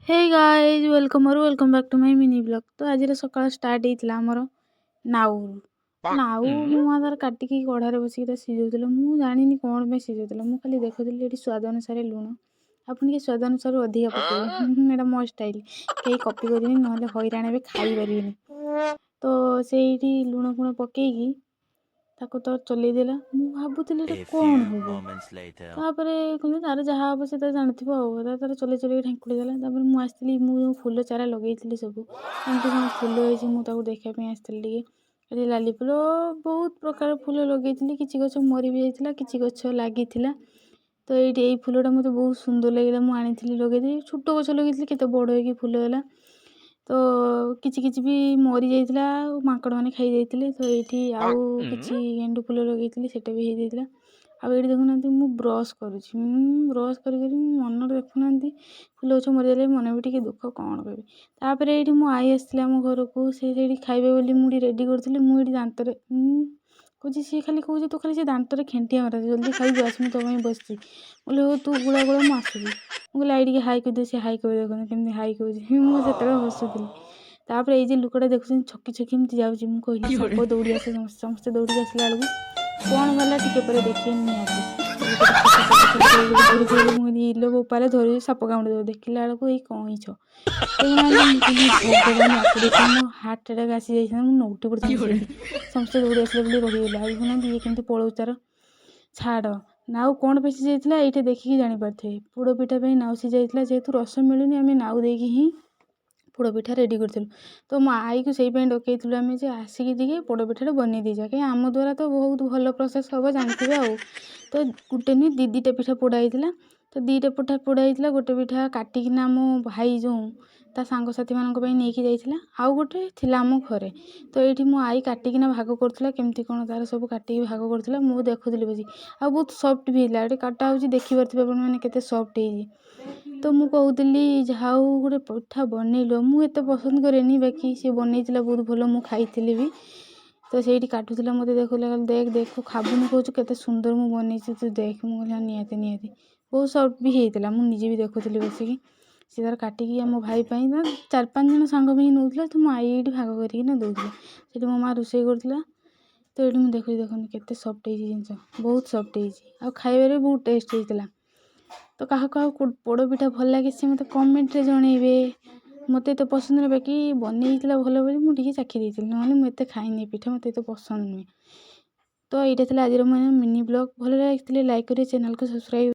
Hey guys welcome back to my mini blog. तो आज सकाल स्टार्ट होता आमर नाउ नाउ मुझे काटिकी कढ़ारे बसिक सीझुला मुझे जानी कौन पे सीझुला मुझे खाली देखुली ये स्वाद अनुसार लुण आपन स्वाद अनुसार अधिका पकड़े एटा मो स्टाइल कहीं कॉपी करेंगे ना हईराण भी खाई पारे। तो से लुण फुण पकईकी ताको तो चलईदेला मुझे भावुली कौन हम तापर कहते तार जहाँ हम से जानव तार चल चल ढाकुड़ी देला। मुझे मुझे फुल चारा लगे सब एमती कौन फुल हो देखापी आसती लाली फुल बहुत प्रकार फुल लगे किसी गछ मरी भी जाता किसी गछ लगी। तो ये फुलटा मत बहुत सुंदर लगे मुझे लगे छोट गछ लगे के बड़ हो फुल है। तो किछि भी मरी जाइए माकड़ मैंने खाई जाते। तो ये आउ कि गेंडु फुल लगे सेटा भी हो जाता। आ ये देखुना मु ब्रश करुँची ब्रश कर मन देखुना फुल गछ मरीगले मन भी टे दुख कौन कहतापर ये मो आई आसती आम घर को से खाइबे बोली मुझे रेडी करी मुझे दांत कहे सी खाली कहे तू खाली से दांत खेंटिया मारा जल्दी खाई आस मुझे बस बोले हो तू गुड़ा गुड़ा मुझे आसुची मुझे आई हाई कह सी हाई कह देखते केमी हाई कहे मुझे हसुली। तापर ये लुकटा देखुं छकी छकी एमती जाऊँगी मुझे कहली सब दौड़ी आस समस्ते दौड़ी आसला बेलू कौन गला टे देखिए निहाती इलो बोपारे धर साप कामुड़ी देव देखला बेलू ये कईछ मो हार्ट अटैक आसी जाइए नौटी पड़ती समस्ते दौड़ी आसले रहीगला देखुना ये केमती पलौ तार छाड़ नाउ कौन पे सीझ जाइए ये देखिकी जापारे पोड़ पिठा नाउ सीझ जाइए जेहेतु रस मिलूनी आम नाउ देकी ही पोड़ पिठा रेडी करूँ। तो मो आई को सही डकईलु आम आसिकी पोड़ पिठा बन दीजा कहीं आम द्वारा तो बहुत भल प्रोसेस हम जानते हैं। तो गोटे नुह दीटा पिठा पोड़ा होता तो दीटा पिठा पोड़ा होता गोटे पिठा काटिकिना मो भाई जो ता सांगसाथी मानक नहीं जाइए आउ गोटे थिला आम घरे। तो ये मो आई काटिकिना भाग करुला केमती कौन तार सब काटिकी भाग करुला मुझे देखुली बस आ बहुत सफ्ट भी है काटा हो देखिपे मैंने केते सफ्ट है। तो मुझे कहती जाऊ गोटे पिठा बनइल मुझे पसंद कैनि बाकी सी बनई बहुत भल मुझे खाई भी। तो से काटुला मत देखला देख देख खाबुनी कहूँ केते सुंदर मुझे बनई तू देख मुझे निहाती निहाती बहुत सफ्ट भी होता मुझे भी देखुली बसिकी सी तार काटिकी आम भाई ना 4-5 जन सांग भी नौला तो मो आई ये भाग करना दौले से मो माँ रोषे करूला। तो ये मुझे देखुली देखते केते सफ्ट जिनस बहुत सफ्ट हो खाइबार बहुत टेस्ट होता। तो क्या पोड़ पिठा भल लगे सी मत कमेंट जनइबे मत तो पसंद ना बाकी बनई भल बोली मुझे चाखी देती ना मुझे खाइनी पिठा मत तो पसंद नुहे। तो यहाँ आज मिनी ब्लॉग भल लगे लाइक करें चैनल को सब्सक्राइब।